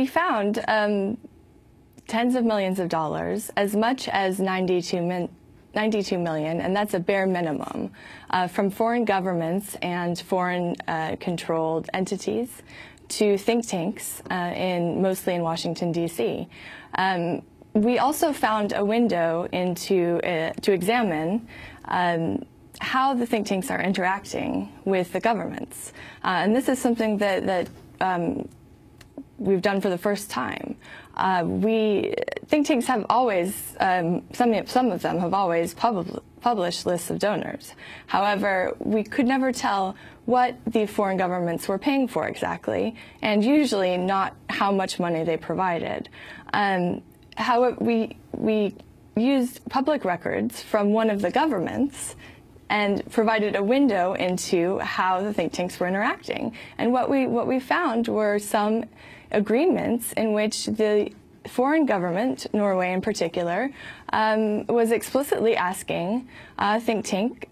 we found tens of millions of dollars, as much as 92 million, and that's a bare minimum, from foreign governments and foreign-controlled entities to think tanks, mostly in Washington, D.C. We also found a window into to examine how the think tanks are interacting with the governments, and this is something that we've done for the first time. Think tanks have always, some of them have always published lists of donors. However, we could never tell what the foreign governments were paying for exactly, and usually not how much money they provided. However, we used public records from one of the governments and provided a window into how the think tanks were interacting. And what we found were some agreements in which the foreign government, Norway in particular, was explicitly asking a think tank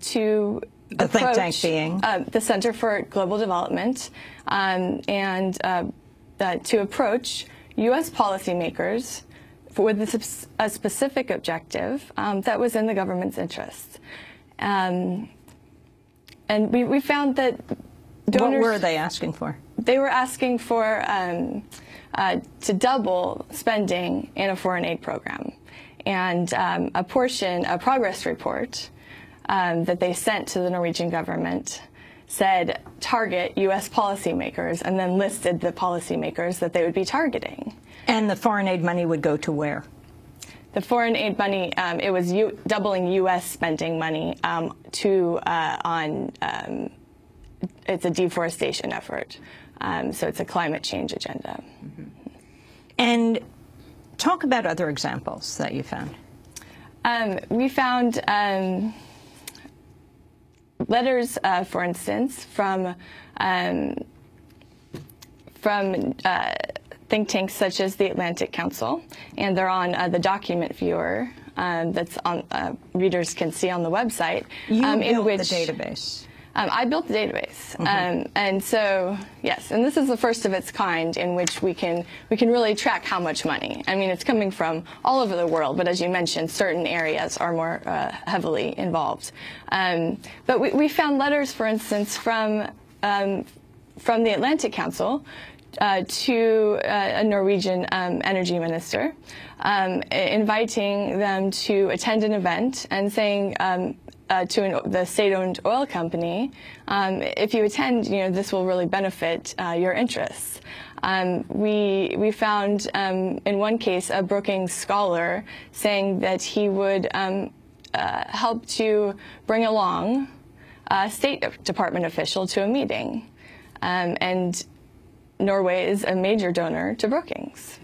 to the think tank being the Center for Global Development, and to approach U.S. policymakers with a specific objective that was in the government's interest. And we found that donors... What were they asking for? They were asking for to double spending in a foreign aid program. And a progress report that they sent to the Norwegian government said target U.S. policymakers, and then listed the policymakers that they would be targeting. And the foreign aid money would go to where? The foreign aid money, it was doubling U.S. spending money it's a deforestation effort. So it's a climate change agenda. Mm-hmm. And talk about other examples that you found. We found letters, for instance, from think tanks such as the Atlantic Council, and they're on the document viewer that's on readers can see on the website. You built the database. I built the database, Mm-hmm. and so yes, and this is the first of its kind in which we can really track how much money. I mean, it's coming from all over the world, but as you mentioned, certain areas are more heavily involved. But we found letters, for instance, from the Atlantic Council to a Norwegian energy minister, inviting them to attend an event and saying to the state-owned oil company, if you attend, this will really benefit your interests. We found in one case a Brookings scholar saying that he would help to bring along a State Department official to a meeting, and Norway is a major donor to Brookings.